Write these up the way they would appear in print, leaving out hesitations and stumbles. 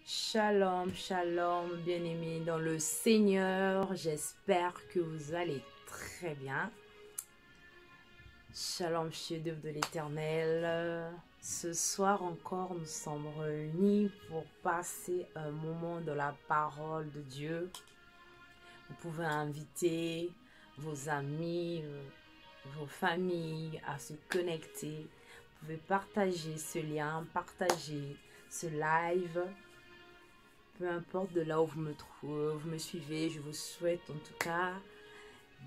Shalom, shalom, bien-aimés dans le Seigneur. J'espère que vous allez très bien. Shalom, chef-d'œuvre de l'Éternel. Ce soir encore, nous sommes réunis pour passer un moment de la parole de Dieu. Vous pouvez inviter vos amis, vos familles à se connecter. Vous pouvez partager ce lien, partager ce live. Peu importe de là où vous me trouvez, vous me suivez, je vous souhaite en tout cas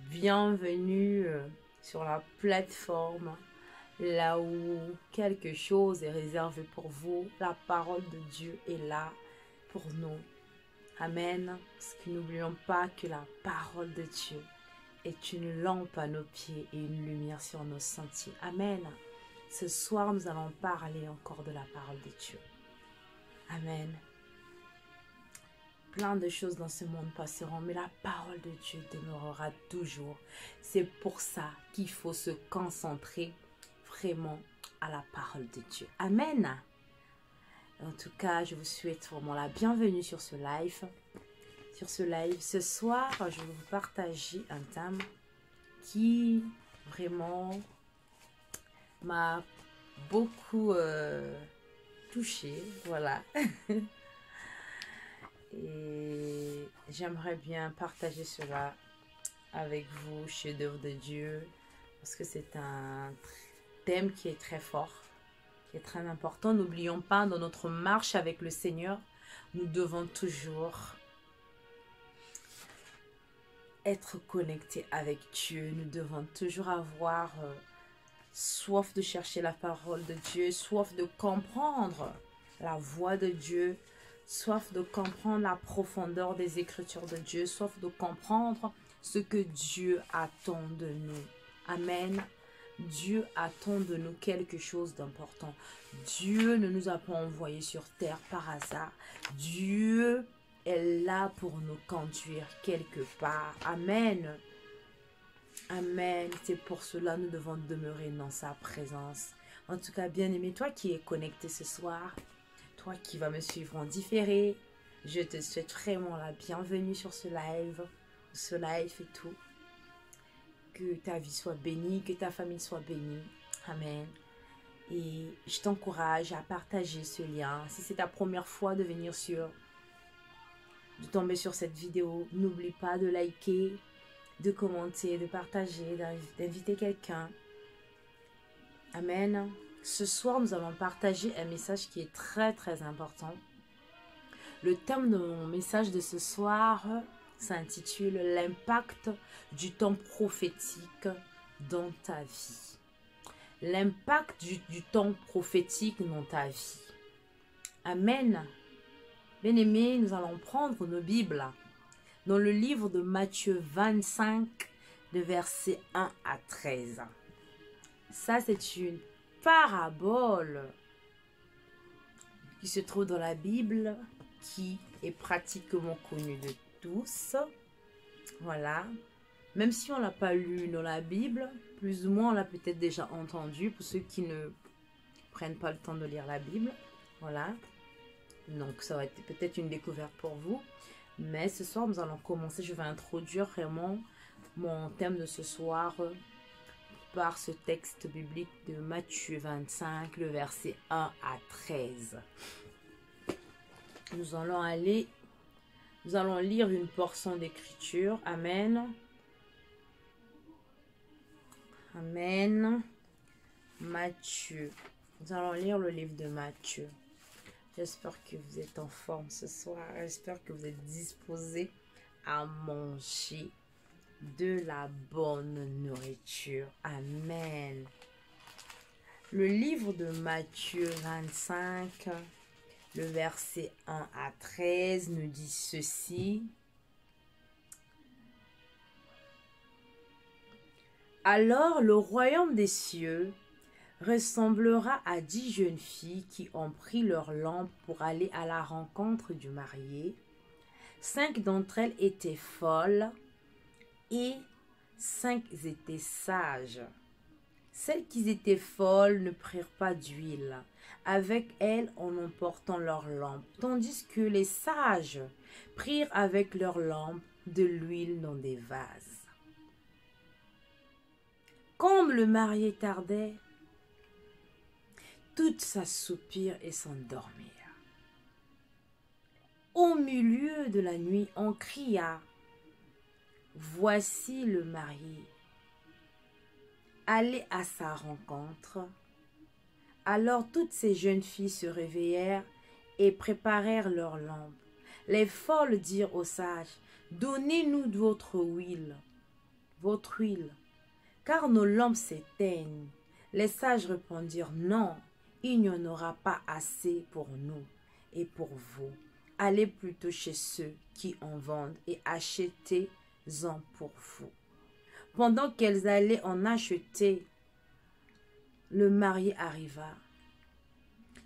bienvenue sur la plateforme, là où quelque chose est réservé pour vous. La parole de Dieu est là pour nous. Amen. Parce que n'oublions pas que la parole de Dieu est une lampe à nos pieds et une lumière sur nos sentiers. Amen. Ce soir, nous allons parler encore de la parole de Dieu. Amen. Plein de choses dans ce monde passeront, mais la parole de Dieu demeurera toujours. C'est pour ça qu'il faut se concentrer vraiment à la parole de Dieu. Amen. En tout cas, je vous souhaite vraiment la bienvenue sur ce live. Ce soir, je vais vous partager un thème qui vraiment m'a beaucoup touchée. Voilà. Et j'aimerais bien partager cela avec vous, chef-d'œuvre de Dieu, parce que c'est un thème qui est très fort, qui est très important. N'oublions pas, dans notre marche avec le Seigneur, nous devons toujours être connectés avec Dieu. Nous devons toujours avoir soif de chercher la parole de Dieu, soif de comprendre la voix de Dieu, soif de comprendre la profondeur des Écritures de Dieu, soif de comprendre ce que Dieu attend de nous. Amen. Dieu attend de nous quelque chose d'important. Dieu ne nous a pas envoyés sur terre par hasard. Dieu est là pour nous conduire quelque part. Amen. Amen. C'est pour cela que nous devons demeurer dans sa présence. En tout cas, bien-aimé, toi qui es connecté ce soir, toi qui vas me suivre en différé, je te souhaite vraiment la bienvenue sur ce live et tout. Que ta vie soit bénie, que ta famille soit bénie. Amen. Et je t'encourage à partager ce lien. Si c'est ta première fois de tomber sur cette vidéo, n'oublie pas de liker, de commenter, de partager, d'inviter quelqu'un. Amen. Ce soir, nous allons partager un message qui est très très important. Le thème de mon message de ce soir s'intitule « L'impact du temps prophétique dans ta vie ». L'impact du temps prophétique dans ta vie. Amen. Bien-aimés, nous allons prendre nos Bibles dans le livre de Matthieu 25, de versets 1 à 13. Ça, c'est une parabole qui se trouve dans la Bible, qui est pratiquement connue de tous. Voilà. Même si on ne l'a pas lu dans la Bible, plus ou moins on l'a peut-être déjà entendu pour ceux qui ne prennent pas le temps de lire la Bible. Voilà. Donc ça va être peut-être une découverte pour vous. Mais ce soir, nous allons commencer. Je vais introduire vraiment mon thème de ce soir par ce texte biblique de Matthieu 25, le verset 1 à 13. Nous allons lire une portion d'écriture. Amen. Amen. Matthieu. Nous allons lire le livre de Matthieu. J'espère que vous êtes en forme ce soir. J'espère que vous êtes disposés à manger de la bonne nourriture. Amen. Le livre de Matthieu 25, le verset 1 à 13 nous dit ceci. Alors le royaume des cieux ressemblera à 10 jeunes filles qui ont pris leur lampe pour aller à la rencontre du marié. 5 d'entre elles étaient folles et 5 étaient sages. Celles qui étaient folles ne prirent pas d'huile avec elles en emportant leurs lampes, tandis que les sages prirent avec leurs lampes de l'huile dans des vases. Comme le marié tardait, toutes s'assoupirent et s'endormirent. Au milieu de la nuit, on cria, « Voici le marié. » Allez à sa rencontre. Alors toutes ces jeunes filles se réveillèrent et préparèrent leurs lampes. Les folles dirent aux sages, « Donnez-nous de votre huile, car nos lampes s'éteignent. » Les sages répondirent, « Non, il n'y en aura pas assez pour nous et pour vous. Allez plutôt chez ceux qui en vendent et achetez-en pour vous. » Pendant qu'elles allaient en acheter, le marié arriva.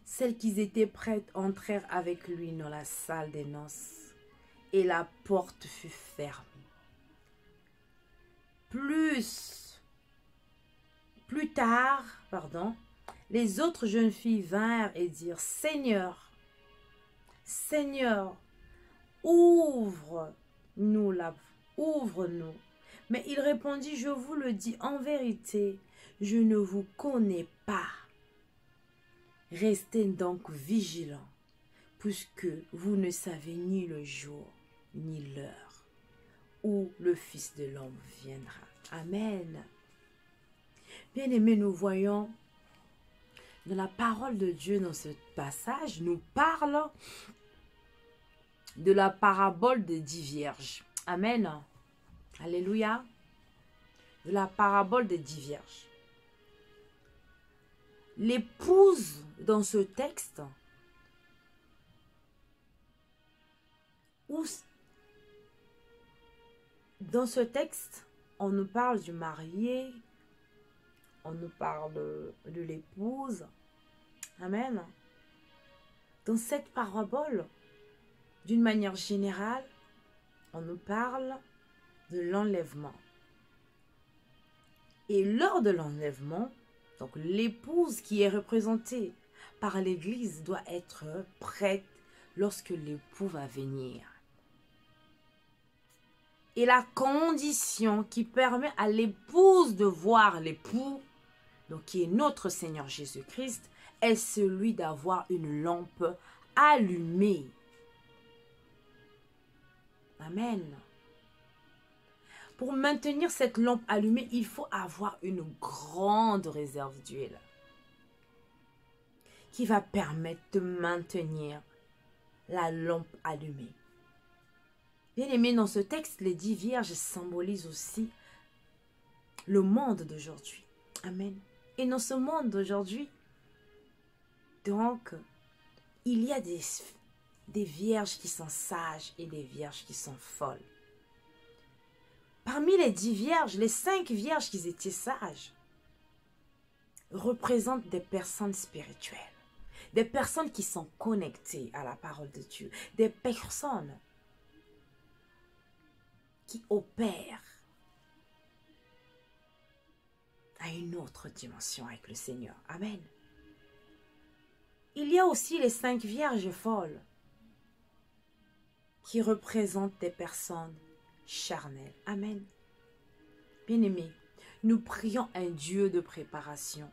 Celles qui étaient prêtes entrèrent avec lui dans la salle des noces, et la porte fut fermée. Plus tard, les autres jeunes filles vinrent et dirent, « Seigneur, Seigneur, ouvre-nous. » Mais il répondit, « Je vous le dis en vérité, je ne vous connais pas. Restez donc vigilants, puisque vous ne savez ni le jour, ni l'heure, où le Fils de l'homme viendra. » Amen. Bien-aimés, nous voyons dans la parole de Dieu, dans ce passage, nous parle de la parabole des 10 vierges. Amen. Alléluia. De la parabole des 10 vierges. L'épouse dans ce texte, on nous parle du marié, on nous parle de l'épouse. Amen. Dans cette parabole, d'une manière générale, on nous parle de l'enlèvement. Et lors de l'enlèvement, donc l'épouse qui est représentée par l'Église doit être prête lorsque l'époux va venir. Et la condition qui permet à l'épouse de voir l'époux, donc qui est notre Seigneur Jésus-Christ, est celui d'avoir une lampe allumée. Amen. Pour maintenir cette lampe allumée, il faut avoir une grande réserve d'huile qui va permettre de maintenir la lampe allumée. Bien aimé, dans ce texte, les 10 vierges symbolisent aussi le monde d'aujourd'hui. Amen. Et dans ce monde d'aujourd'hui, donc, il y a des vierges qui sont sages et des vierges qui sont folles. Parmi les 10 vierges, les 5 vierges qui étaient sages représentent des personnes spirituelles, des personnes qui sont connectées à la parole de Dieu, des personnes qui opèrent à une autre dimension avec le Seigneur. Amen. Il y a aussi les 5 vierges folles qui représentent des personnes charnelles. Amen. Bien-aimés, nous prions un Dieu de préparation.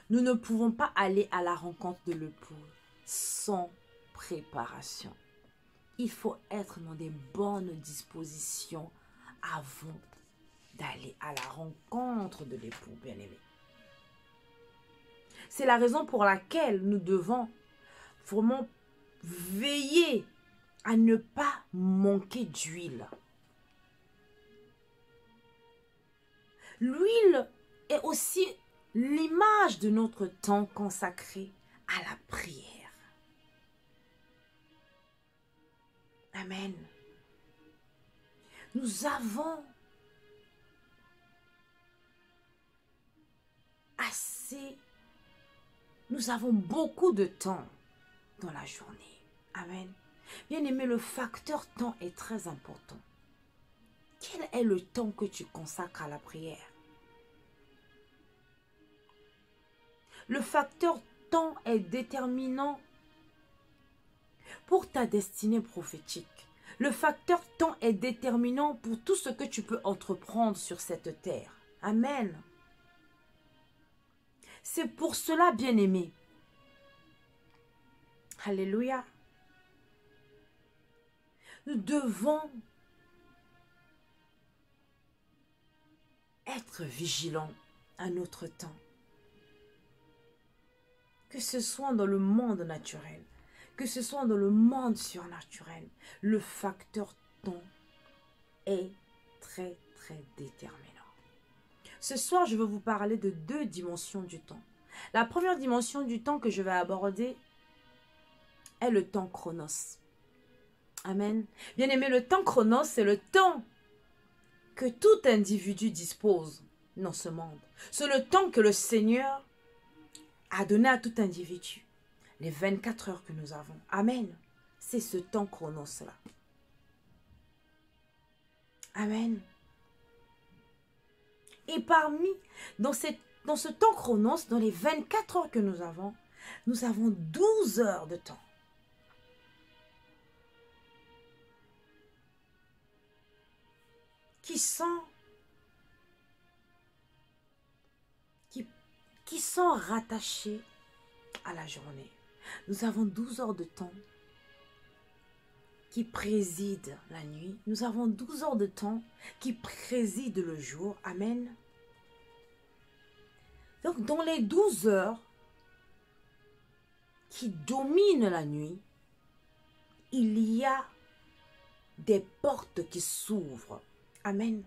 Nous ne pouvons pas aller à la rencontre de l'époux sans préparation. Il faut être dans des bonnes dispositions avant d'aller à la rencontre de l'époux, bien-aimé. C'est la raison pour laquelle nous devons vraiment veiller à ne pas manquer d'huile. L'huile est aussi l'image de notre temps consacré à la prière. Amen. Nous avons beaucoup de temps dans la journée. Amen. Bien aimé, le facteur temps est très important. Quel est le temps que tu consacres à la prière? Le facteur temps est déterminant pour ta destinée prophétique. Le facteur temps est déterminant pour tout ce que tu peux entreprendre sur cette terre. Amen. C'est pour cela, bien-aimé. Alléluia. Nous devons être vigilants à notre temps. Que ce soit dans le monde naturel, que ce soit dans le monde surnaturel, le facteur temps est très, très déterminant. Ce soir, je veux vous parler de 2 dimensions du temps. La première dimension du temps que je vais aborder est le temps chronos. Amen. Bien-aimé, le temps chronos, c'est le temps que tout individu dispose dans ce monde. C'est le temps que le Seigneur a donné à tout individu. Les 24 heures que nous avons. Amen. C'est ce temps chronos-là. Amen. Et dans ce temps chronos, dans les 24 heures que nous avons 12 heures de temps. Qui sont rattachés à la journée. Nous avons 12 heures de temps qui président la nuit. Nous avons 12 heures de temps qui président le jour. Amen. Donc, dans les 12 heures qui dominent la nuit, il y a des portes qui s'ouvrent. Amen.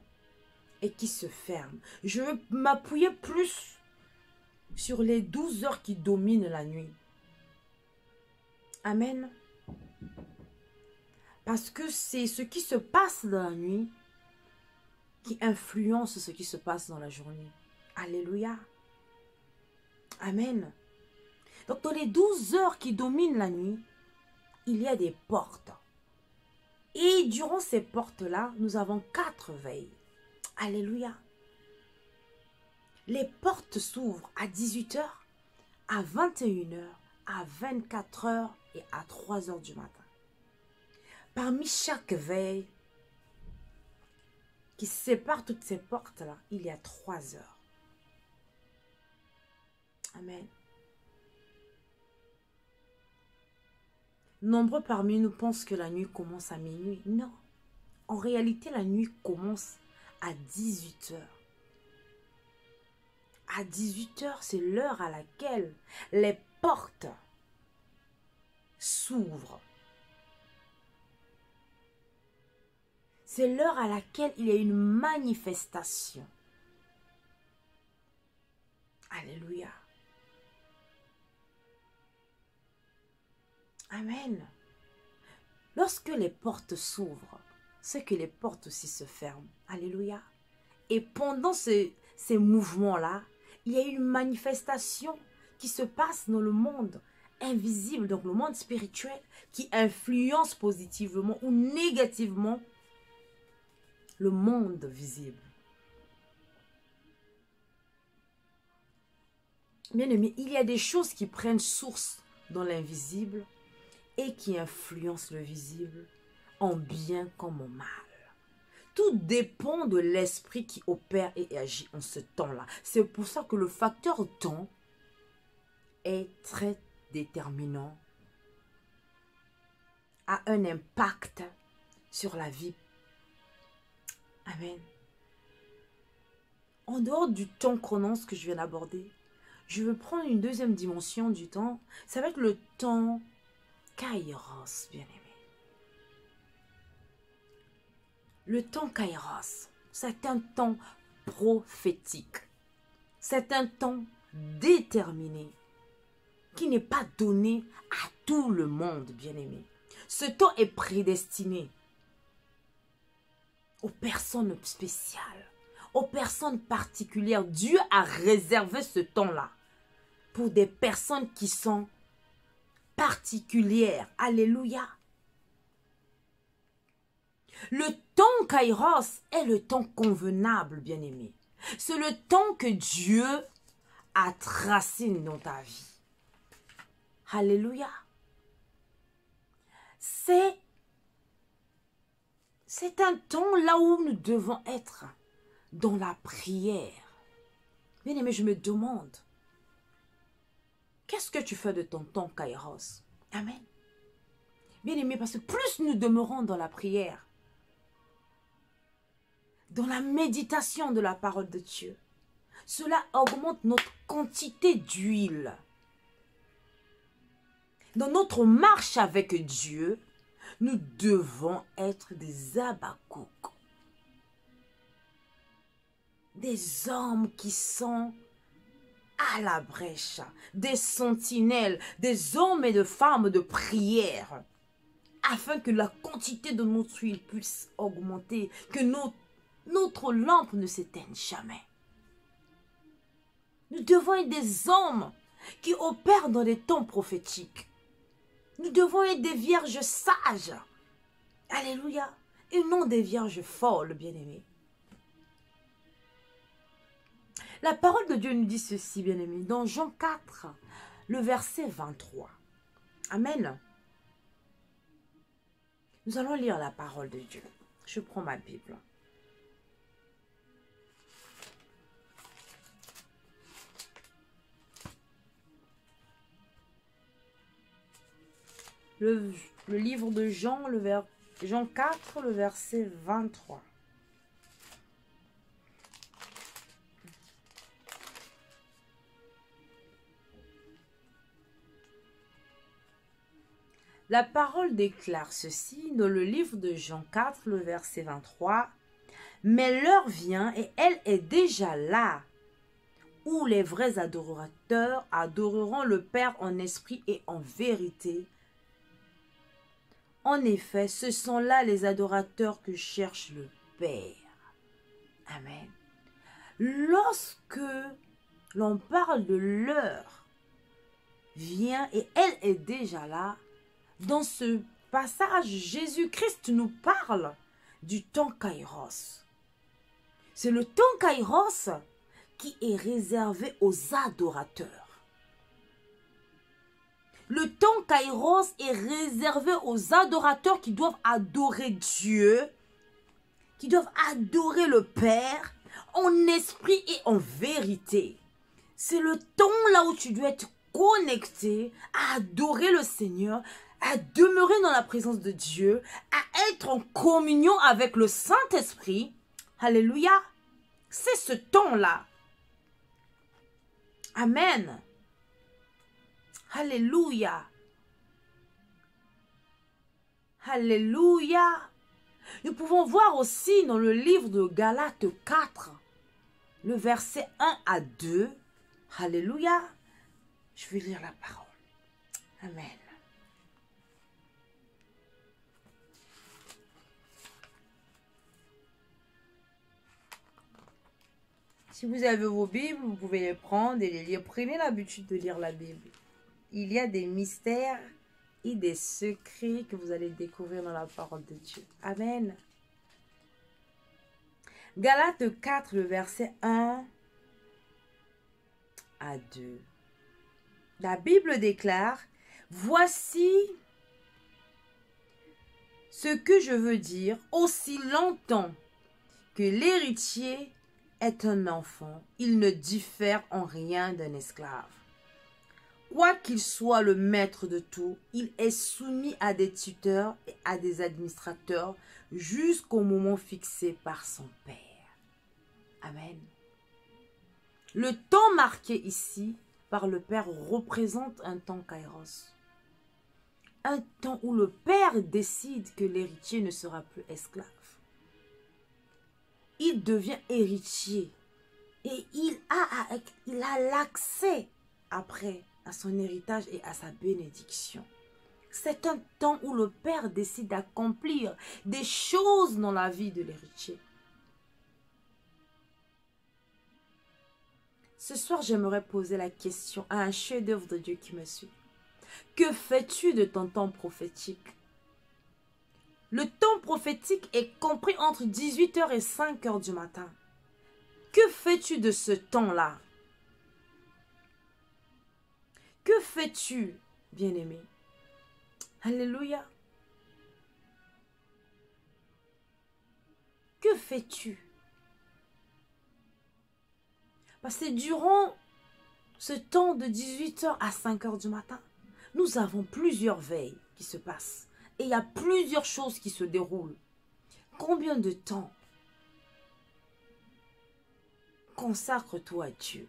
Et qui se ferment. Je veux m'appuyer plus sur les 12 heures qui dominent la nuit. Amen. Parce que c'est ce qui se passe dans la nuit qui influence ce qui se passe dans la journée. Alléluia. Amen. Donc dans les 12 heures qui dominent la nuit, il y a des portes. Et durant ces portes-là, nous avons 4 veilles. Alléluia. Les portes s'ouvrent à 18 heures, à 21 heures, à 24 heures et à 3 heures du matin. Parmi chaque veille qui sépare toutes ces portes-là, il y a 3 heures. Amen. Nombreux parmi nous pensent que la nuit commence à minuit. Non. En réalité, la nuit commence à 18 heures. À 18 heures, c'est l'heure à laquelle les portes s'ouvrent. C'est l'heure à laquelle il y a une manifestation. Alléluia. Amen. Lorsque les portes s'ouvrent, c'est que les portes aussi se ferment. Alléluia. Et pendant ces mouvements-là, il y a une manifestation qui se passe dans le monde invisible, donc le monde spirituel, qui influence positivement ou négativement le monde visible. Bien aimé, il y a des choses qui prennent source dans l'invisible et qui influencent le visible en bien comme en mal. Tout dépend de l'esprit qui opère et agit en ce temps-là. C'est pour ça que le facteur temps est très déterminant, a un impact sur la vie. Amen. En dehors du temps chronos que je viens d'aborder, je veux prendre une deuxième dimension du temps. Ça va être le temps Kairos, bien aimé. Le temps Kairos, c'est un temps prophétique. C'est un temps déterminé qui n'est pas donné à tout le monde, bien aimé. Ce temps est prédestiné aux personnes spéciales, aux personnes particulières. Dieu a réservé ce temps-là pour des personnes qui sont particulières. Alléluia. Le temps Kairos est le temps convenable, bien-aimé. C'est le temps que Dieu à tracer dans ta vie. Alléluia. C'est un temps là où nous devons être dans la prière. Bien-aimé, je me demande, qu'est-ce que tu fais de ton temps, Kairos? Amen. Bien-aimé, parce que plus nous demeurons dans la prière, dans la méditation de la parole de Dieu, cela augmente notre quantité d'huile. Dans notre marche avec Dieu, nous devons être des Habakkuk. Des hommes qui sont à la brèche, des sentinelles, des hommes et des femmes de prière, afin que la quantité de notre huile puisse augmenter, que notre lampe ne s'éteigne jamais. Nous devons être des hommes qui opèrent dans les temps prophétiques. Nous devons être des vierges sages. Alléluia. Et non des vierges folles, bien-aimés. La parole de Dieu nous dit ceci, bien-aimés, dans Jean 4, le verset 23. Amen. Nous allons lire la parole de Dieu. Je prends ma Bible. Le livre de Jean, Jean 4, le verset 23. La parole déclare ceci dans le livre de Jean 4, le verset 23. « Mais l'heure vient et elle est déjà là, où les vrais adorateurs adoreront le Père en esprit et en vérité. En effet, ce sont là les adorateurs que cherche le Père. » Amen. Lorsque l'on parle de l'heure vient et elle est déjà là, dans ce passage, Jésus-Christ nous parle du temps Kairos. C'est le temps Kairos qui est réservé aux adorateurs. Le temps Kairos est réservé aux adorateurs qui doivent adorer Dieu, qui doivent adorer le Père en esprit et en vérité. C'est le temps là où tu dois être connecté à adorer le Seigneur, à demeurer dans la présence de Dieu, à être en communion avec le Saint-Esprit. Alléluia. C'est ce temps-là. Amen. Alléluia. Alléluia. Nous pouvons voir aussi dans le livre de Galates 4, le verset 1 à 2. Alléluia. Je vais lire la parole. Amen. Si vous avez vos Bibles, vous pouvez les prendre et les lire. Prenez l'habitude de lire la Bible. Il y a des mystères et des secrets que vous allez découvrir dans la parole de Dieu. Amen. Galates 4, le verset 1 à 2. La Bible déclare, « Voici ce que je veux dire, aussi longtemps que l'héritier est un enfant, il ne diffère en rien d'un esclave. Quoi qu'il soit le maître de tout, il est soumis à des tuteurs et à des administrateurs jusqu'au moment fixé par son Père. » Amen. Le temps marqué ici par le Père représente un temps Kairos. Un temps où le Père décide que l'héritier ne sera plus esclave. Il devient héritier et il a l'accès après à son héritage et à sa bénédiction. C'est un temps où le Père décide d'accomplir des choses dans la vie de l'héritier. Ce soir, j'aimerais poser la question à un chef-d'œuvre de Dieu qui me suit. Que fais-tu de ton temps prophétique? Le temps prophétique est compris entre 18h et 5h du matin. Que fais-tu de ce temps-là? Que fais-tu, bien-aimé? Alléluia. Que fais-tu? Parce que durant ce temps de 18h à 5h du matin, nous avons plusieurs veilles qui se passent. Et il y a plusieurs choses qui se déroulent. Combien de temps consacres-toi à Dieu?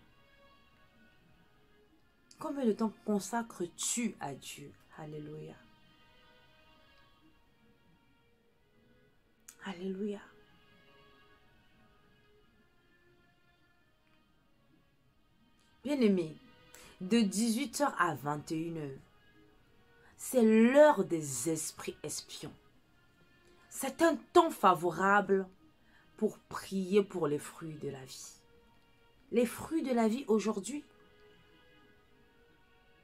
Combien de temps consacres-tu à Dieu? Alléluia. Alléluia. Bien-aimé, de 18h à 21h, c'est l'heure des esprits espions. C'est un temps favorable pour prier pour les fruits de la vie. Les fruits de la vie aujourd'hui,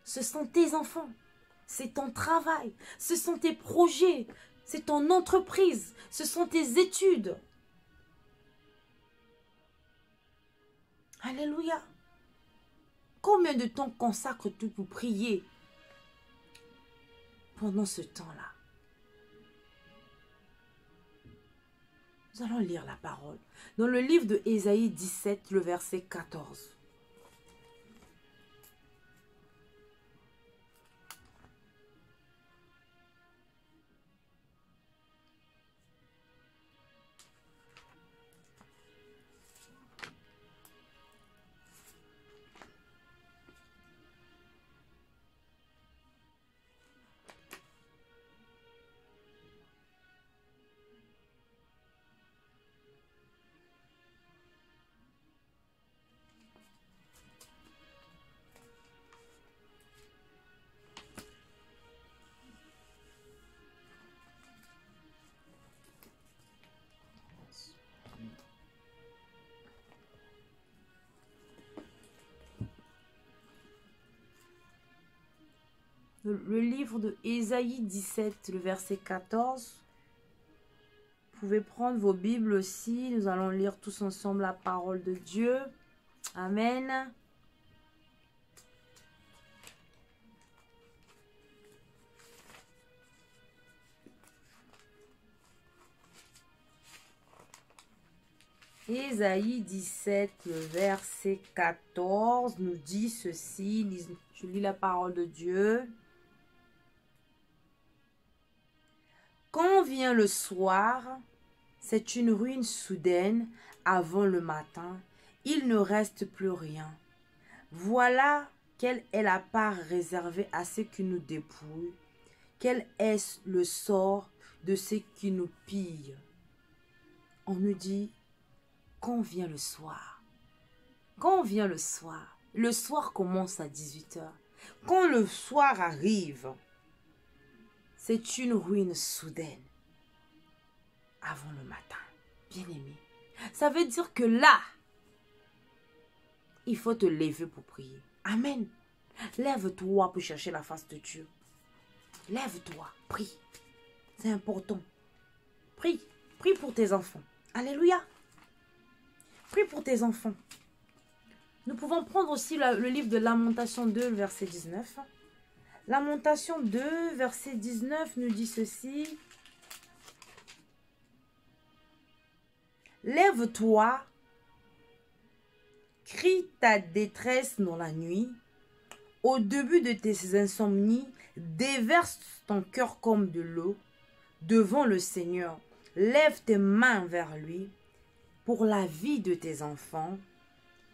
ce sont tes enfants, c'est ton travail, ce sont tes projets, c'est ton entreprise, ce sont tes études. Alléluia. Combien de temps consacres-tu pour prier pendant ce temps-là? Nous allons lire la parole dans le livre de Ésaïe 17, le verset 14. Le livre de Ésaïe 17, le verset 14. Vous pouvez prendre vos Bibles aussi. Nous allons lire tous ensemble la parole de Dieu. Amen. Ésaïe 17, le verset 14 nous dit ceci. Je lis la parole de Dieu. Quand vient le soir, c'est une ruine soudaine avant le matin. Il ne reste plus rien. Voilà quelle est la part réservée à ceux qui nous dépouillent. Quel est le sort de ceux qui nous pillent? On nous dit, quand vient le soir? Quand vient le soir? Le soir commence à 18h. Quand le soir arrive, c'est une ruine soudaine avant le matin. Bien-aimé, ça veut dire que là, il faut te lever pour prier. Amen. Lève-toi pour chercher la face de Dieu. Lève-toi, prie. C'est important. Prie. Prie pour tes enfants. Alléluia. Prie pour tes enfants. Nous pouvons prendre aussi le livre de Lamentation 2, verset 19. Lamentation 2, verset 19 nous dit ceci. Lève-toi, crie ta détresse dans la nuit. Au début de tes insomnies, déverse ton cœur comme de l'eau devant le Seigneur. Lève tes mains vers lui pour la vie de tes enfants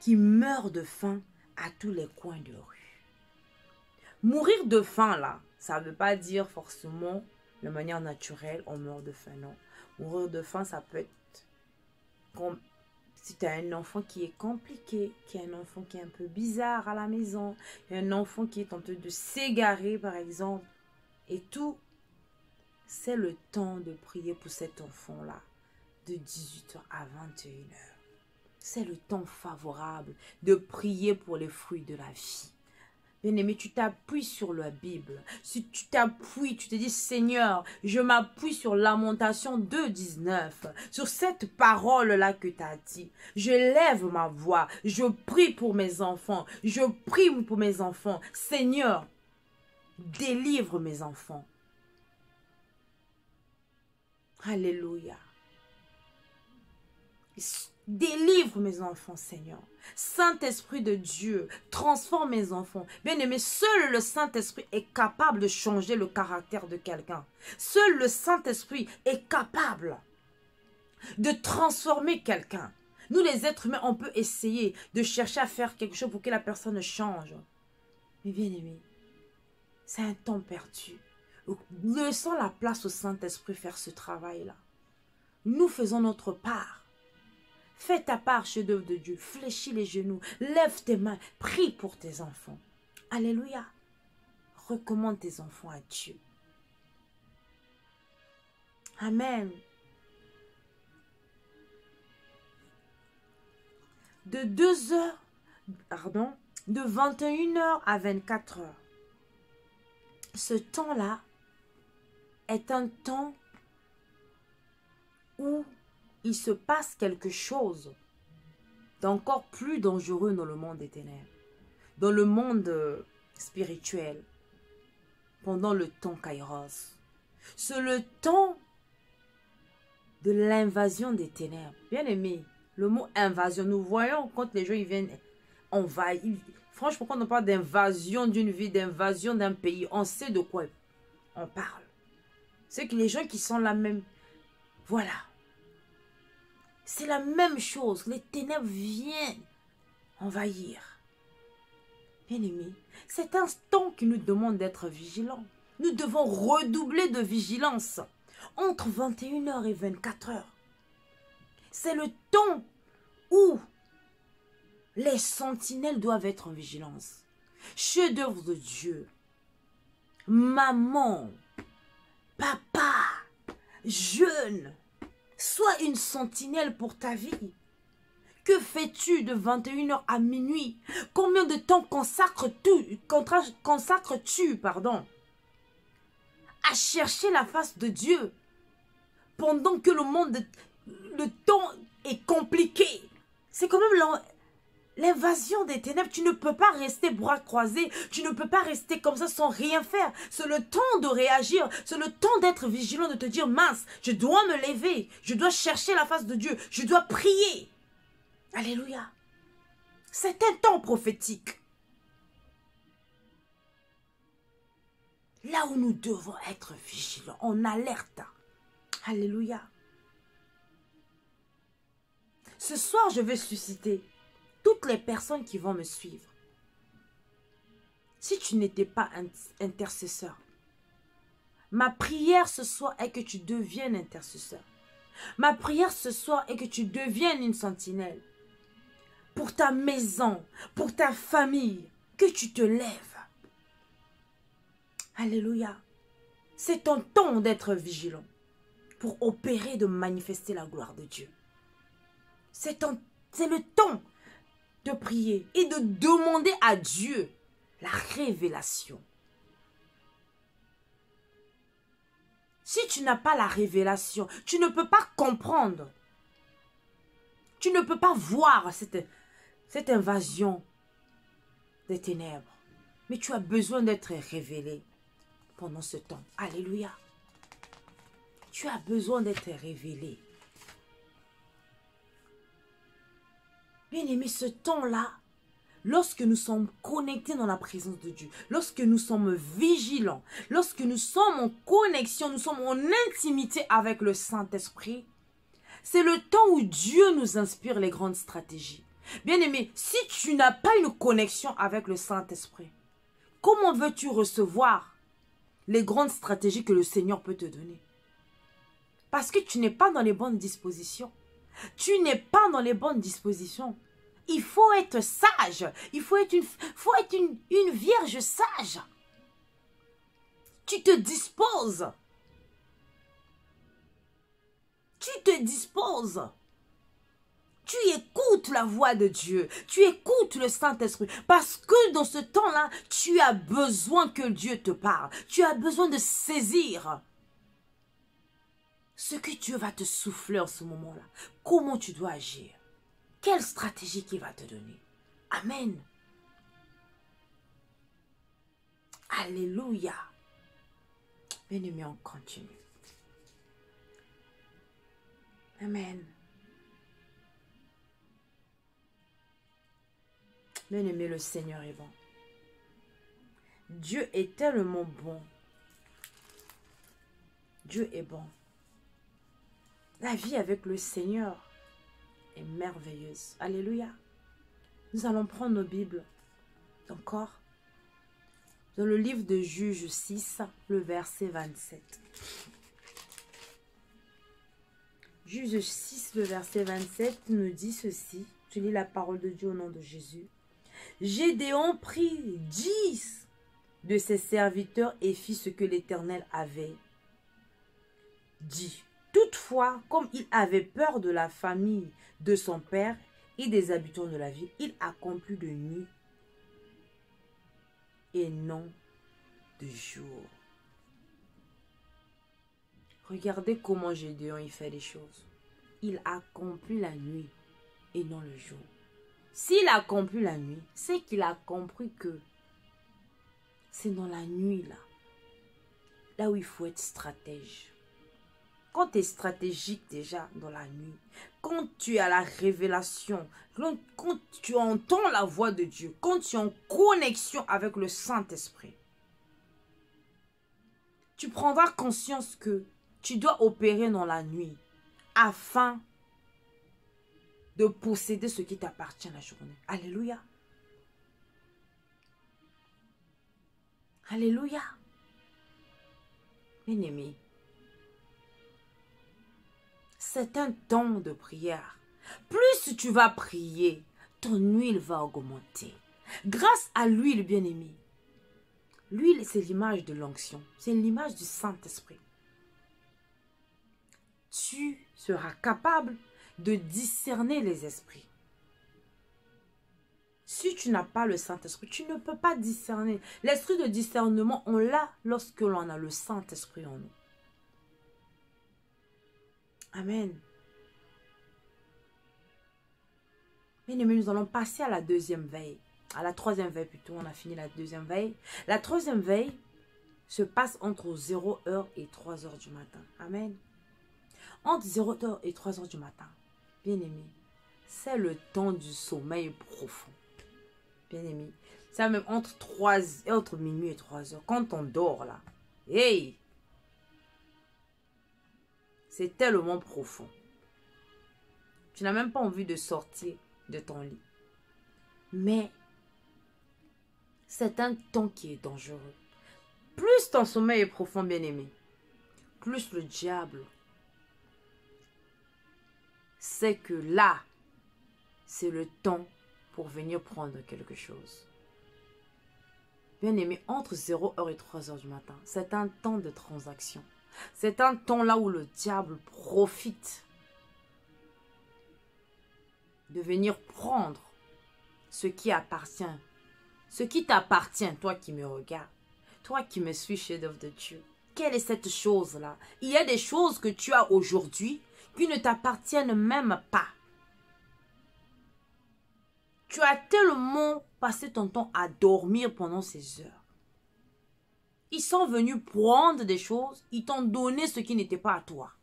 qui meurent de faim à tous les coins de rue. Mourir de faim, là, ça ne veut pas dire forcément de manière naturelle, on meurt de faim, non. Mourir de faim, ça peut être comme si tu as un enfant qui est compliqué, qui est un enfant qui est un peu bizarre à la maison, un enfant qui est en train de s'égarer, par exemple, et tout. C'est le temps de prier pour cet enfant-là, de 18h à 21h. C'est le temps favorable de prier pour les fruits de la vie. Bien-aimé, tu t'appuies sur la Bible. Si tu t'appuies, tu te dis, Seigneur, je m'appuie sur Lamentation 2:19, sur cette parole-là que tu as dit. Je lève ma voix, je prie pour mes enfants, je prie pour mes enfants. Seigneur, délivre mes enfants. Alléluia. Délivre mes enfants, Seigneur. Saint-Esprit de Dieu, transforme mes enfants. Bien-aimé, seul le Saint-Esprit est capable de changer le caractère de quelqu'un. Seul le Saint-Esprit est capable de transformer quelqu'un. Nous, les êtres humains, on peut essayer de chercher à faire quelque chose pour que la personne change. Mais bien-aimé, c'est un temps perdu. Laissons la place au Saint-Esprit faire ce travail-là. Nous faisons notre part. Fais ta part, chef-d'œuvre de Dieu. Fléchis les genoux. Lève tes mains. Prie pour tes enfants. Alléluia. Recommande tes enfants à Dieu. Amen. De 21h à 24h. Ce temps-là est un temps où il se passe quelque chose d'encore plus dangereux dans le monde des ténèbres, dans le monde spirituel, pendant le temps Kairos. C'est le temps de l'invasion des ténèbres. Bien aimé, le mot invasion, nous voyons quand les gens ils viennent envahir. Franchement, quand on parle d'invasion d'une vie, d'invasion d'un pays, on sait de quoi on parle. C'est que les gens qui sont là même, voilà. C'est la même chose. Les ténèbres viennent envahir. Bien-aimés, c'est un temps qui nous demande d'être vigilants. Nous devons redoubler de vigilance entre 21h et 24h. C'est le temps où les sentinelles doivent être en vigilance. Chef-d'œuvre de Dieu, maman, papa, jeune, sois une sentinelle pour ta vie. Que fais-tu de 21h à minuit? Combien de temps consacres-tu à chercher la face de Dieu pendant que le temps est compliqué? C'est quand même l'invasion des ténèbres. Tu ne peux pas rester bras croisés. Tu ne peux pas rester comme ça sans rien faire. C'est le temps de réagir. C'est le temps d'être vigilant, de te dire, mince, je dois me lever. Je dois chercher la face de Dieu. Je dois prier. Alléluia. C'est un temps prophétique. Là où nous devons être vigilants, en alerte. Alléluia. Ce soir, je vais susciter toutes les personnes qui vont me suivre. Si tu n'étais pas intercesseur, ma prière ce soir est que tu deviennes intercesseur. Ma prière ce soir est que tu deviennes une sentinelle. Pour ta maison, pour ta famille, que tu te lèves. Alléluia. C'est ton temps d'être vigilant pour opérer, de manifester la gloire de Dieu. C'est le temps de prier et de demander à Dieu la révélation. Si tu n'as pas la révélation, tu ne peux pas comprendre. Tu ne peux pas voir cette invasion des ténèbres. Mais tu as besoin d'être révélé pendant ce temps. Alléluia. Tu as besoin d'être révélé. Bien-aimé, ce temps-là, lorsque nous sommes connectés dans la présence de Dieu, lorsque nous sommes vigilants, lorsque nous sommes en connexion, nous sommes en intimité avec le Saint-Esprit, c'est le temps où Dieu nous inspire les grandes stratégies. Bien-aimé, si tu n'as pas une connexion avec le Saint-Esprit, comment veux-tu recevoir les grandes stratégies que le Seigneur peut te donner? Parce que tu n'es pas dans les bonnes dispositions. Tu n'es pas dans les bonnes dispositions. Il faut être sage. Il faut être une vierge sage. Tu te disposes. Tu te disposes. Tu écoutes la voix de Dieu. Tu écoutes le Saint-Esprit. Parce que dans ce temps-là, tu as besoin que Dieu te parle. Tu as besoin de saisir ce que Dieu va te souffler en ce moment-là. Comment tu dois agir. Quelle stratégie qu'il va te donner. Amen. Alléluia. Bien-aimé, on continue. Amen. Bien-aimé, le Seigneur est bon. Dieu est tellement bon. Dieu est bon. La vie avec le Seigneur est merveilleuse. Alléluia. Nous allons prendre nos Bibles. Encore. Dans le livre de Juges 6, le verset 27. Juges 6, le verset 27 nous dit ceci. Je lis la parole de Dieu au nom de Jésus. Gédéon prit 10 de ses serviteurs et fit ce que l'Éternel avait dit. Toutefois, comme il avait peur de la famille de son père et des habitants de la ville, il accomplit de nuit et non de jour. Regardez comment Gédéon il fait les choses. Il accomplit la nuit et non le jour. S'il accomplit la nuit, c'est qu'il a compris que c'est dans la nuit là où il faut être stratège. Quand tu es stratégique déjà dans la nuit, quand tu as la révélation, quand tu entends la voix de Dieu, quand tu es en connexion avec le Saint-Esprit, tu prendras conscience que tu dois opérer dans la nuit afin de posséder ce qui t'appartient la journée. Alléluia. Alléluia. Bien-aimé, c'est un temps de prière. Plus tu vas prier, ton huile va augmenter. Grâce à l'huile, bien-aimé. L'huile, c'est l'image de l'onction. C'est l'image du Saint-Esprit. Tu seras capable de discerner les esprits. Si tu n'as pas le Saint-Esprit, tu ne peux pas discerner. L'esprit de discernement, on l'a lorsque l'on a le Saint-Esprit en nous. Amen. Bien-aimés, nous allons passer à la deuxième veille. À la troisième veille plutôt, on a fini la deuxième veille. La troisième veille se passe entre 0h et 3h du matin. Amen. Entre 0h et 3h du matin, bien-aimé, c'est le temps du sommeil profond. Bien-aimé, c'est même entre minuit et 3h. Quand on dort là, hey! C'est tellement profond. Tu n'as même pas envie de sortir de ton lit. Mais c'est un temps qui est dangereux. Plus ton sommeil est profond, bien-aimé, plus le diable sait que là, c'est le temps pour venir prendre quelque chose. Bien-aimé, entre 0h et 3h du matin, c'est un temps de transaction. C'est un temps là où le diable profite de venir prendre ce qui appartient. Ce qui t'appartient, toi qui me regardes, toi qui me suis, chef-d'œuvre de Dieu. Quelle est cette chose-là? Il y a des choses que tu as aujourd'hui qui ne t'appartiennent même pas. Tu as tellement passé ton temps à dormir pendant ces heures. Ils sont venus prendre des choses, ils t'ont donné ce qui n'était pas à toi.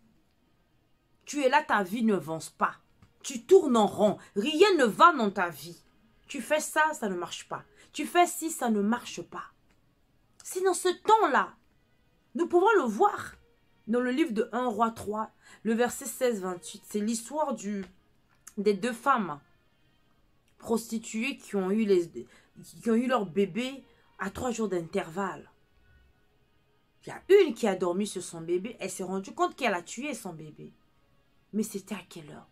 Tu es là, ta vie ne avance pas. Tu tournes en rond, rien ne va dans ta vie. Tu fais ça, ça ne marche pas. Tu fais ci, ça ne marche pas. C'est dans ce temps-là, nous pouvons le voir dans le livre de 1 Roi 3, le verset 16-28. C'est l'histoire des deux femmes prostituées qui ont eu leur bébé à 3 jours d'intervalle. Il y a une qui a dormi sur son bébé. Elle s'est rendue compte qu'elle a tué son bébé. Mais c'était à quelle heure?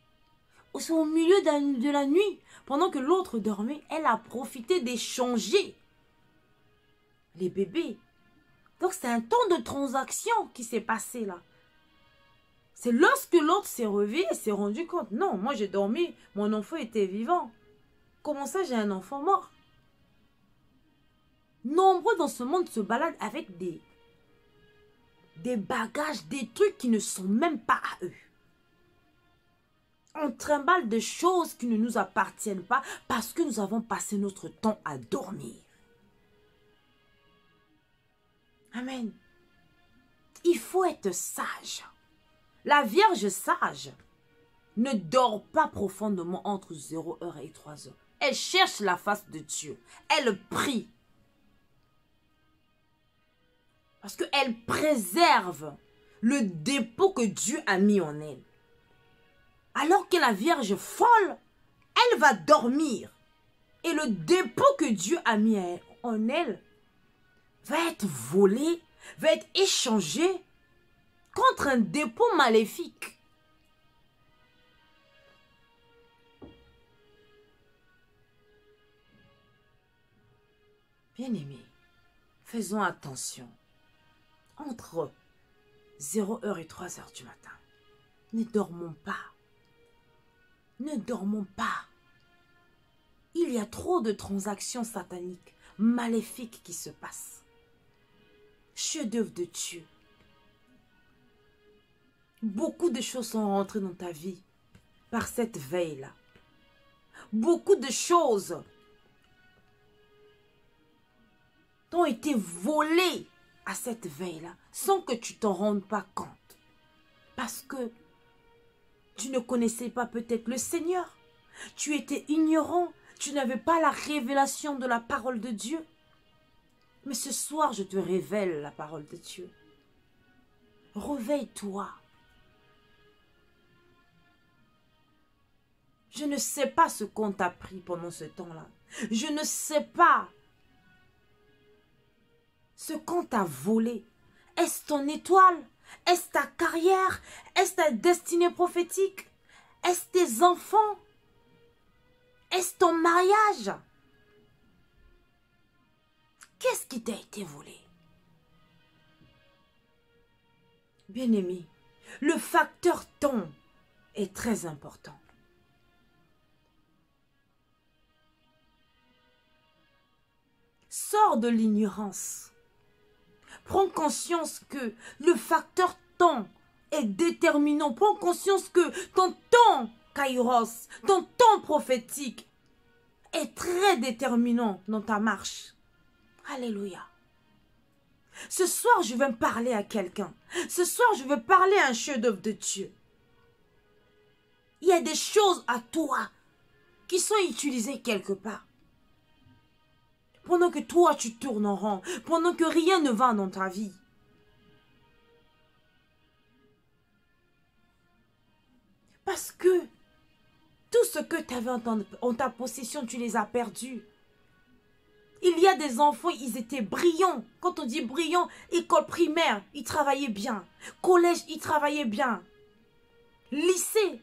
C'est au milieu de la nuit. Pendant que l'autre dormait, elle a profité d'échanger les bébés. Donc c'est un temps de transaction qui s'est passé là. C'est lorsque l'autre s'est réveillé et s'est rendu compte. Non, moi j'ai dormi, mon enfant était vivant. Comment ça, j'ai un enfant mort? Nombreux dans ce monde se baladent avec des bagages, des trucs qui ne sont même pas à eux. On trimballe des choses qui ne nous appartiennent pas parce que nous avons passé notre temps à dormir. Amen. Il faut être sage. La Vierge sage ne dort pas profondément entre 0h et 3h. Elle cherche la face de Dieu. Elle prie. Parce qu'elle préserve le dépôt que Dieu a mis en elle. Alors que la Vierge folle, elle va dormir. Et le dépôt que Dieu a mis en elle va être volé, va être échangé contre un dépôt maléfique. Bien-aimés, faisons attention. Entre 0h et 3h du matin, ne dormons pas. Ne dormons pas. Il y a trop de transactions sataniques, maléfiques qui se passent. Chef-d'œuvre de Dieu. Beaucoup de choses sont rentrées dans ta vie par cette veille-là. Beaucoup de choses t'ont été volées à cette veille-là sans que tu t'en rendes pas compte. Parce que tu ne connaissais pas peut-être le Seigneur. Tu étais ignorant. Tu n'avais pas la révélation de la parole de Dieu. Mais ce soir, je te révèle la parole de Dieu. Réveille-toi. Je ne sais pas ce qu'on t'a pris pendant ce temps-là. Je ne sais pas ce qu'on t'a volé. Est-ce ton étoile? Est-ce ta carrière? Est-ce ta destinée prophétique? Est-ce tes enfants? Est-ce ton mariage? Qu'est-ce qui t'a été volé? Bien-aimé, le facteur temps est très important. Sors de l'ignorance. Prends conscience que le facteur temps est déterminant. Prends conscience que ton temps, Kairos, ton temps prophétique est très déterminant dans ta marche. Alléluia. Ce soir, je vais me parler à quelqu'un. Ce soir, je vais parler à un chef-d'œuvre de Dieu. Il y a des choses à toi qui sont utilisées quelque part. Pendant que toi, tu tournes en rond. Pendant que rien ne va dans ta vie. Parce que tout ce que tu avais en ta possession, tu les as perdus. Il y a des enfants, ils étaient brillants. Quand on dit brillants, école primaire, ils travaillaient bien. Collège, ils travaillaient bien. Lycée,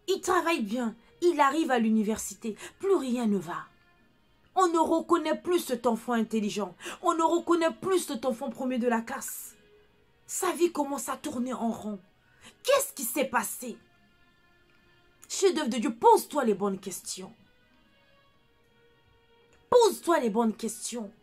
ils travaillent bien. Il arrive à l'université, plus rien ne va. On ne reconnaît plus cet enfant intelligent. On ne reconnaît plus cet enfant premier de la classe. Sa vie commence à tourner en rond. Qu'est-ce qui s'est passé? Chef-d'œuvre de Dieu, pose-toi les bonnes questions. Pose-toi les bonnes questions.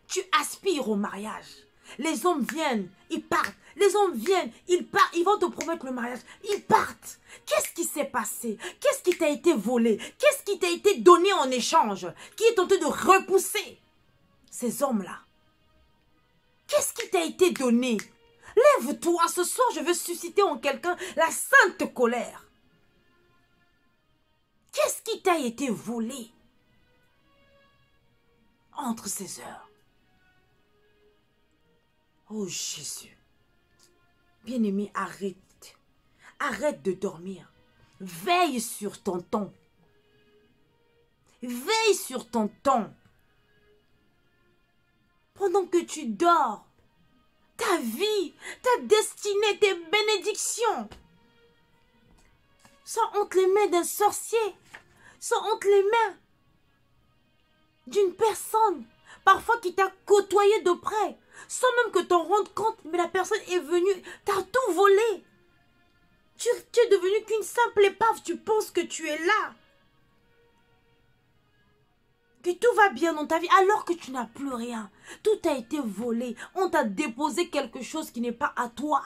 Tu aspires au mariage. Les hommes viennent, ils partent. Les hommes viennent, ils partent. Ils vont te promettre le mariage. Ils partent. Qu'est-ce qui s'est passé? Qu'est-ce qui t'a été volé? Qu'est-ce qui t'a été donné en échange? Qui est tenté de repousser ces hommes-là? Qu'est-ce qui t'a été donné? Lève-toi, ce soir je veux susciter en quelqu'un la sainte colère. Qu'est-ce qui t'a été volé entre ces heures? Oh Jésus, bien-aimé, arrête. Arrête de dormir. Veille sur ton temps. Veille sur ton temps. Pendant que tu dors, ta vie, ta destinée, tes bénédictions sont entre les mains d'un sorcier, sont entre les mains d'une personne, parfois qui t'a côtoyé de près, sans même que t'en rendes compte, mais la personne est venue, t'as tout volé. Tu es devenu qu'une simple épave. Tu penses que tu es là. Que tout va bien dans ta vie alors que tu n'as plus rien. Tout a été volé. On t'a déposé quelque chose qui n'est pas à toi.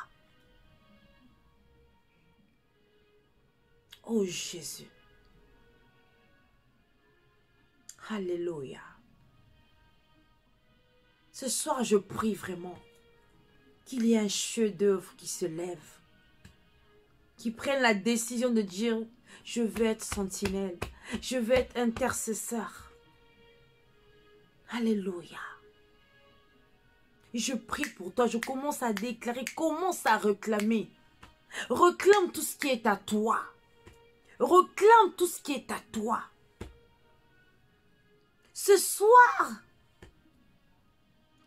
Oh Jésus. Alléluia. Ce soir, je prie vraiment qu'il y ait un chef-d'œuvre qui se lève, qui prenne la décision de dire, je veux être sentinelle, je veux être intercesseur. Alléluia. Je prie pour toi, je commence à déclarer, commence à réclamer. Réclame tout ce qui est à toi. Réclame tout ce qui est à toi. Ce soir,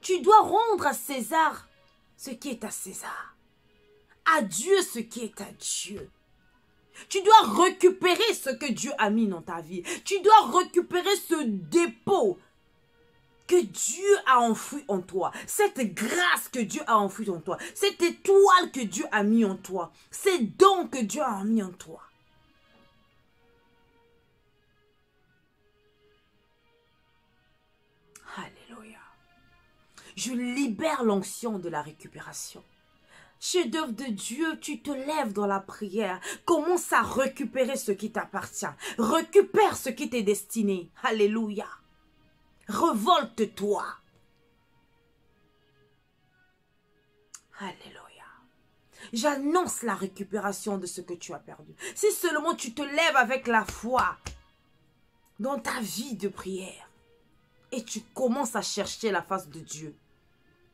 tu dois rendre à César ce qui est à César. À Dieu ce qui est à Dieu. Tu dois récupérer ce que Dieu a mis dans ta vie. Tu dois récupérer ce dépôt que Dieu a enfoui en toi. Cette grâce que Dieu a enfouie en toi. Cette étoile que Dieu a mis en toi. Ces dons que Dieu a mis en toi. Alléluia. Je libère l'onction de la récupération. Chef-d'œuvre de Dieu, tu te lèves dans la prière. Commence à récupérer ce qui t'appartient. Récupère ce qui t'est destiné. Alléluia. Révolte-toi. Alléluia. J'annonce la récupération de ce que tu as perdu. Si seulement tu te lèves avec la foi dans ta vie de prière et tu commences à chercher la face de Dieu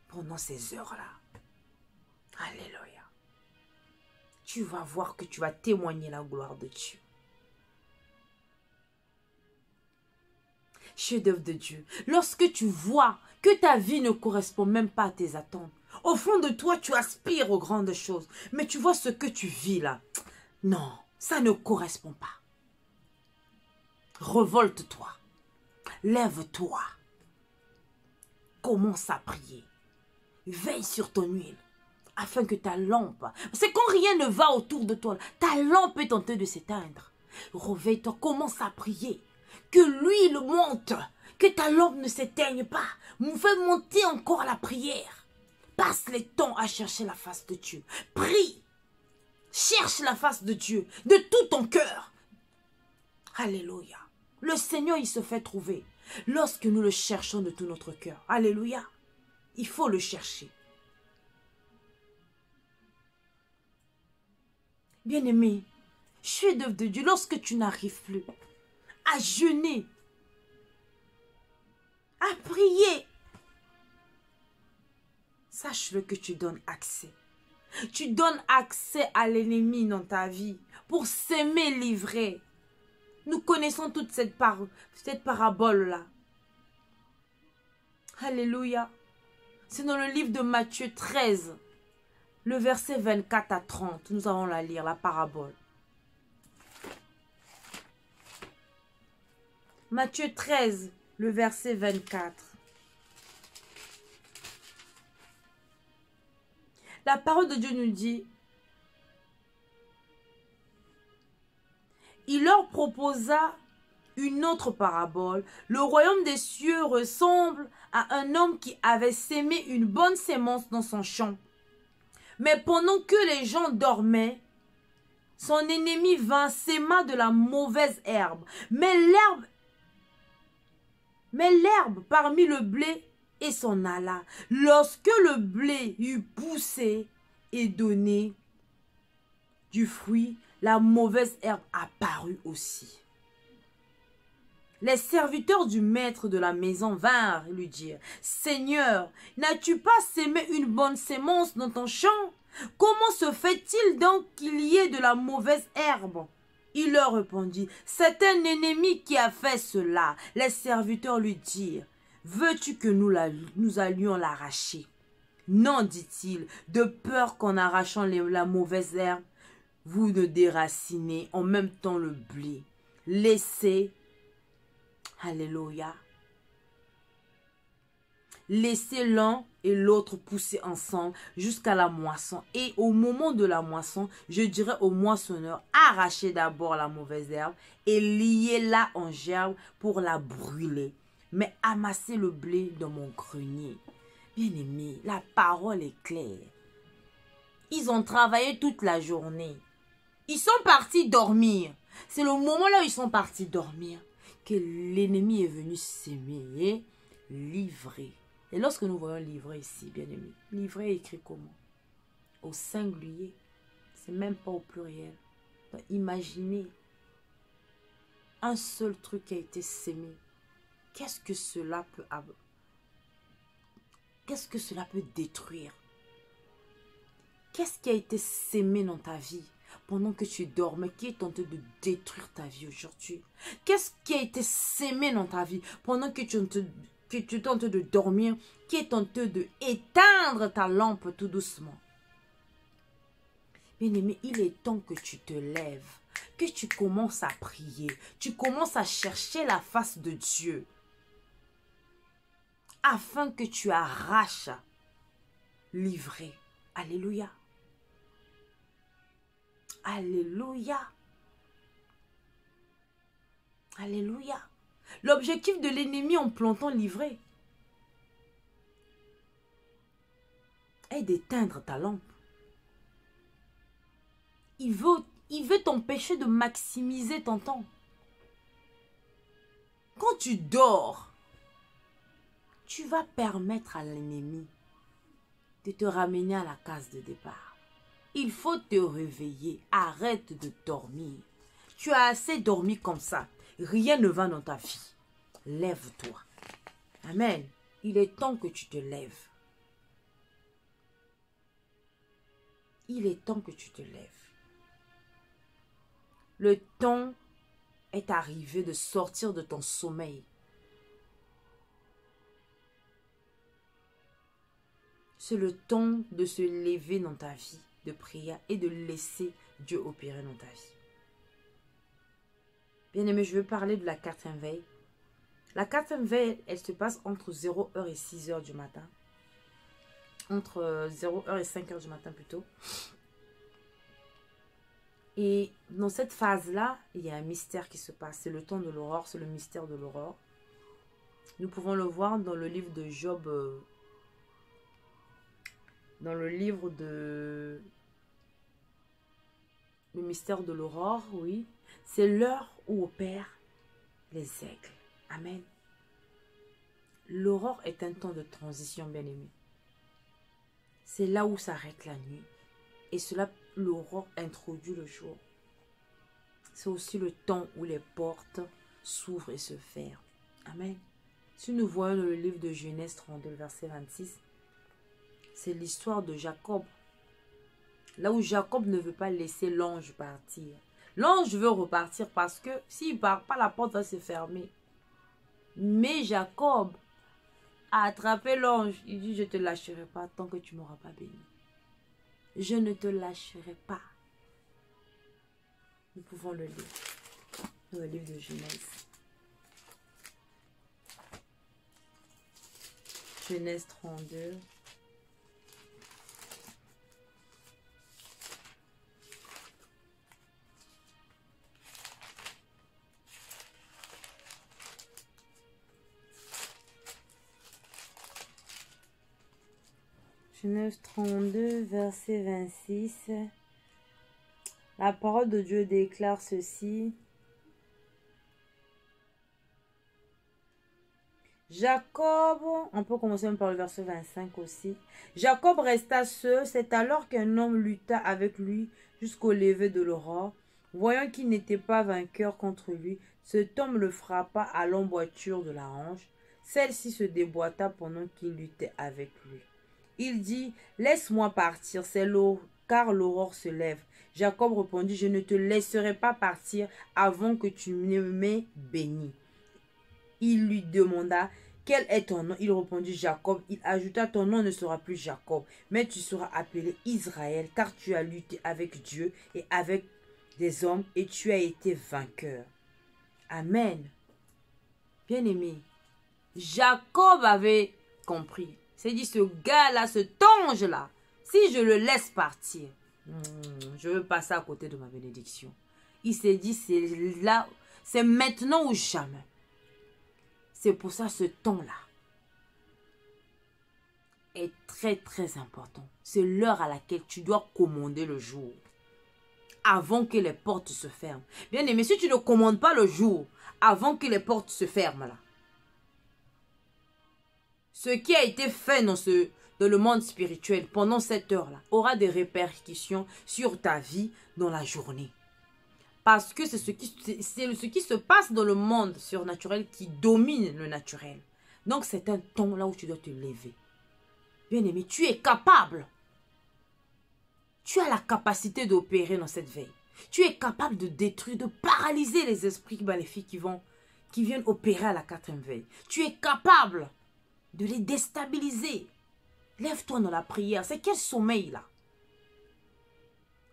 pendant ces heures-là. Alléluia. Tu vas voir que tu vas témoigner la gloire de Dieu. Chef-d'œuvre de Dieu, lorsque tu vois que ta vie ne correspond même pas à tes attentes, au fond de toi, tu aspires aux grandes choses, mais tu vois ce que tu vis là. Non, ça ne correspond pas. Révolte-toi. Lève-toi. Commence à prier. Veille sur ton huile. Afin que ta lampe, c'est quand rien ne va autour de toi, ta lampe est en train de s'éteindre. Réveille-toi, commence à prier. Que l'huile monte, que ta lampe ne s'éteigne pas. Fais monter encore la prière. Passe le temps à chercher la face de Dieu. Prie. Cherche la face de Dieu de tout ton cœur. Alléluia. Le Seigneur, il se fait trouver lorsque nous le cherchons de tout notre cœur. Alléluia. Il faut le chercher. Bien-aimé, chef-d'œuvre de Dieu, lorsque tu n'arrives plus à jeûner, à prier, sache-le que tu donnes accès. Tu donnes accès à l'ennemi dans ta vie pour s'aimer livrer. Nous connaissons toute cette parabole-là. Alléluia. C'est dans le livre de Matthieu 13. Le verset 24 à 30, nous allons la lire, la parabole. Matthieu 13, le verset 24. La parole de Dieu nous dit, il leur proposa une autre parabole. Le royaume des cieux ressemble à un homme qui avait sémé une bonne sémence dans son champ. Mais pendant que les gens dormaient, son ennemi vint, séma de la mauvaise herbe. Mais l'herbe parmi le blé et s'en alla. Lorsque le blé eut poussé et donné du fruit, la mauvaise herbe apparut aussi. Les serviteurs du maître de la maison vinrent lui dire, « Seigneur, n'as-tu pas sémé une bonne sémence dans ton champ? Comment se fait-il donc qu'il y ait de la mauvaise herbe ?» Il leur répondit, « C'est un ennemi qui a fait cela. » Les serviteurs lui dirent, « Veux-tu que nous allions l'arracher? » Non, dit-il, de peur qu'en arrachant la mauvaise herbe, vous ne déracinez en même temps le blé. Laissez. Alléluia. Laissez l'un et l'autre pousser ensemble jusqu'à la moisson. Et au moment de la moisson, je dirai au moissonneur, arrachez d'abord la mauvaise herbe et liez-la en gerbe pour la brûler. Mais amassez le blé dans mon grenier. Bien-aimé, la parole est claire. Ils ont travaillé toute la journée. Ils sont partis dormir. C'est le moment là où ils sont partis dormir que l'ennemi est venu s'aimer, livrer. Et lorsque nous voyons livrer ici, bien aimé, livrer est écrit comment? Au singulier. C'est même pas au pluriel. Donc, imaginez un seul truc qui a été sémé. Qu'est-ce que cela peut avoir? Qu'est-ce que cela peut détruire? Qu'est-ce qui a été sémé dans ta vie pendant que tu dormais, qui est tenté de détruire ta vie aujourd'hui? Qu'est-ce qui a été sémé dans ta vie pendant que tu tentes de dormir, qui est tenté de éteindre ta lampe tout doucement? Bien-aimé, il est temps que tu te lèves, que tu commences à prier, tu commences à chercher la face de Dieu, afin que tu arraches, livrer. Alléluia. Alléluia. Alléluia. L'objectif de l'ennemi en plantant livrer est d'éteindre ta lampe. Il veut t'empêcher de maximiser ton temps. Quand tu dors, tu vas permettre à l'ennemi de te ramener à la case de départ. Il faut te réveiller. Arrête de dormir. Tu as assez dormi comme ça. Rien ne va dans ta vie. Lève-toi. Amen. Il est temps que tu te lèves. Il est temps que tu te lèves. Le temps est arrivé de sortir de ton sommeil. C'est le temps de se lever dans ta vie de prière et de laisser Dieu opérer dans ta vie. Bien-aimé, je veux parler de la 4e veille. La 4e veille, elle se passe entre 0h et 6h du matin. Entre 0h et 5h du matin plutôt. Et dans cette phase-là, il y a un mystère qui se passe. C'est le temps de l'aurore, c'est le mystère de l'aurore. Nous pouvons le voir dans le livre de Job. Dans le livre de... Le mystère de l'aurore, oui. C'est l'heure où opèrent les aigles. Amen. L'aurore est un temps de transition, bien-aimé. C'est là où s'arrête la nuit. Et cela, l'aurore introduit le jour. C'est aussi le temps où les portes s'ouvrent et se ferment. Amen. Si nous voyons dans le livre de Genèse 32, verset 26, c'est l'histoire de Jacob. Là où Jacob ne veut pas laisser l'ange partir. L'ange veut repartir parce que s'il ne part pas, la porte va se fermer. Mais Jacob a attrapé l'ange. Il dit, je ne te lâcherai pas tant que tu ne m'auras pas béni. Je ne te lâcherai pas. Nous pouvons le lire dans le livre de Genèse. Genèse 32. Genèse 32, verset 26. La parole de Dieu déclare ceci. Jacob, on peut commencer même par le verset 25 aussi. Jacob resta seul, c'est alors qu'un homme lutta avec lui jusqu'au lever de l'aurore. Voyant qu'il n'était pas vainqueur contre lui, cet homme le frappa à l'emboîture de la hanche. Celle-ci se déboîta pendant qu'il luttait avec lui. Il dit, laisse-moi partir, c'est l'aurore, car l'aurore se lève. Jacob répondit, je ne te laisserai pas partir avant que tu ne m'aies béni. Il lui demanda, quel est ton nom? Il répondit, Jacob. Il ajouta, ton nom ne sera plus Jacob, mais tu seras appelé Israël, car tu as lutté avec Dieu et avec des hommes, et tu as été vainqueur. Amen. Bien-aimé, Jacob avait compris. C'est dit, ce gars-là, cet ange-là, si je le laisse partir, je veux passer à côté de ma bénédiction. Il s'est dit, c'est là, c'est maintenant ou jamais. C'est pour ça ce temps-là est très très important. C'est l'heure à laquelle tu dois commander le jour. Avant que les portes se ferment. Bien aimé, si tu ne commandes pas le jour, avant que les portes se ferment là, ce qui a été fait dans le monde spirituel pendant cette heure-là aura des répercussions sur ta vie dans la journée. Parce que c'est ce qui se passe dans le monde surnaturel qui domine le naturel. Donc c'est un temps là où tu dois te lever. Bien aimé, tu es capable. Tu as la capacité d'opérer dans cette veille. Tu es capable de détruire, de paralyser les esprits maléfiques qui viennent opérer à la 4e veille. Tu es capable de les déstabiliser. Lève-toi dans la prière. C'est quel sommeil là?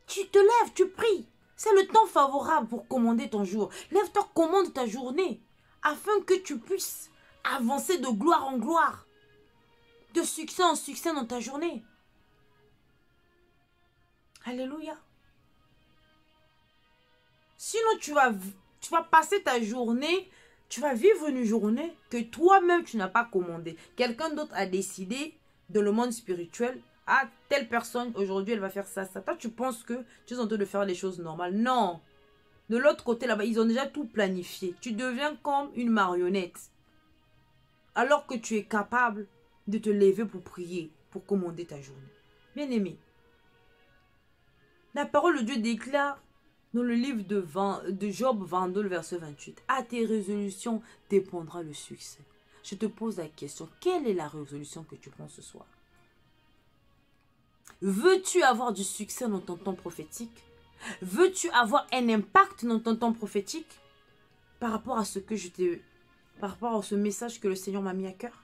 Tu te lèves, tu pries. C'est le temps favorable pour commander ton jour. Lève-toi, commande ta journée. Afin que tu puisses avancer de gloire en gloire. De succès en succès dans ta journée. Alléluia. Sinon, tu vas passer ta journée, tu vas vivre une journée que toi-même, tu n'as pas commandée. Quelqu'un d'autre a décidé dans le monde spirituel, ah, telle personne, aujourd'hui, elle va faire ça, ça. Toi, tu penses que tu es en train de faire les choses normales. Non. De l'autre côté, là-bas, ils ont déjà tout planifié. Tu deviens comme une marionnette. Alors que tu es capable de te lever pour prier, pour commander ta journée. Bien aimé. La parole de Dieu déclare dans le livre de Job 22, le verset 28. À tes résolutions dépendra le succès. Je te pose la question, quelle est la résolution que tu prends ce soir? Veux-tu avoir du succès dans ton temps prophétique? Veux-tu avoir un impact dans ton temps prophétique? Par rapport à par rapport à ce message que le Seigneur m'a mis à cœur?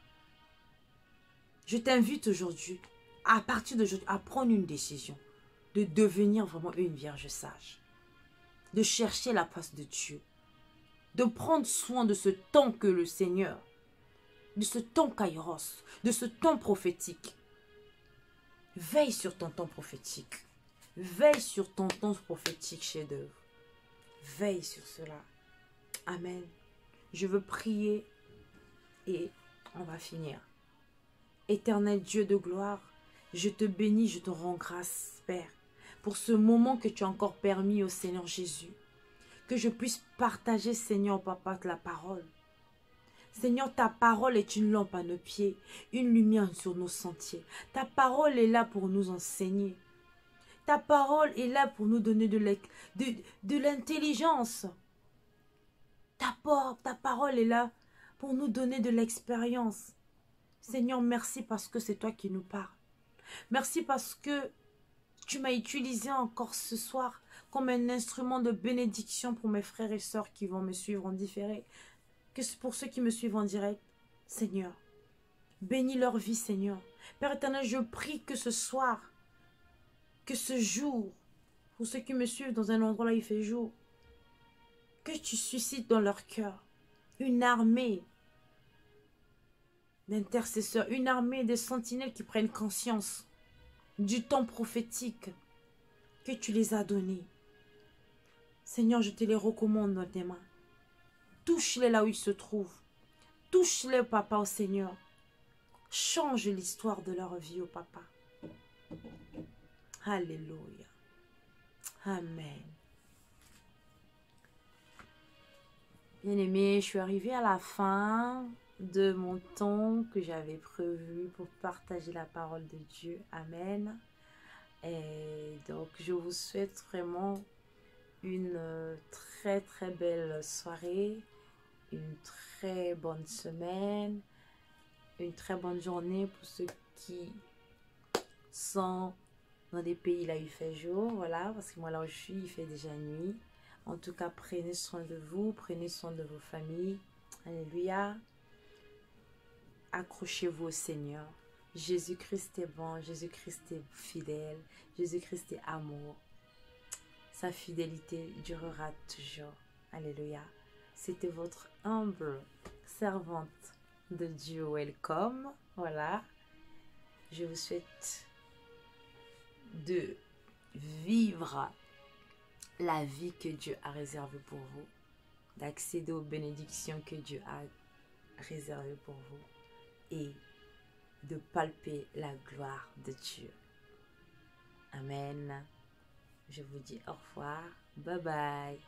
Je t'invite aujourd'hui, à partir d'aujourd'hui, à prendre une décision. De devenir vraiment une vierge sage. De chercher la face de Dieu. De prendre soin de ce temps que le Seigneur, de ce temps kairos, de ce temps prophétique. Veille sur ton temps prophétique. Veille sur ton temps prophétique, chef-d'œuvre. Veille sur cela. Amen. Je veux prier et on va finir. Éternel Dieu de gloire, je te bénis, je te rends grâce, Père, pour ce moment que tu as encore permis au Seigneur Jésus. Que je puisse partager, Seigneur, Papa, la parole. Seigneur, ta parole est une lampe à nos pieds, une lumière sur nos sentiers. Ta parole est là pour nous enseigner. Ta parole est là pour nous donner de l'intelligence. Ta parole est là pour nous donner de l'expérience. Seigneur, merci parce que c'est toi qui nous parles. Merci parce que tu m'as utilisé encore ce soir comme un instrument de bénédiction pour mes frères et sœurs qui vont me suivre en différé. Que pour ceux qui me suivent en direct, Seigneur, bénis leur vie, Seigneur. Père éternel, je prie que ce soir, que ce jour, pour ceux qui me suivent dans un endroit là, il fait jour, que tu suscites dans leur cœur une armée d'intercesseurs, une armée de sentinelles qui prennent conscience du temps prophétique que tu les as donnés. Seigneur, je te les recommande dans tes mains. Touche-les là où ils se trouvent. Touche-les, Papa, au Seigneur. Change l'histoire de leur vie, au Papa. Alléluia. Amen. Bien-aimé, je suis arrivée à la fin de mon temps que j'avais prévu pour partager la parole de Dieu. Amen. Et donc, je vous souhaite vraiment une très très belle soirée, une très bonne semaine, une très bonne journée pour ceux qui sont dans des pays là où il fait jour, voilà, parce que moi là où je suis, il fait déjà nuit. En tout cas, prenez soin de vous, prenez soin de vos familles. Alléluia. Accrochez-vous au Seigneur. Jésus-Christ est bon, Jésus-Christ est fidèle, Jésus-Christ est amour. Sa fidélité durera toujours. Alléluia. C'était votre humble servante de Dieu. Welcome. Voilà, je vous souhaite de vivre la vie que Dieu a réservée pour vous, d'accéder aux bénédictions que Dieu a réservées pour vous et de palper la gloire de Dieu. Amen. Je vous dis au revoir. Bye bye.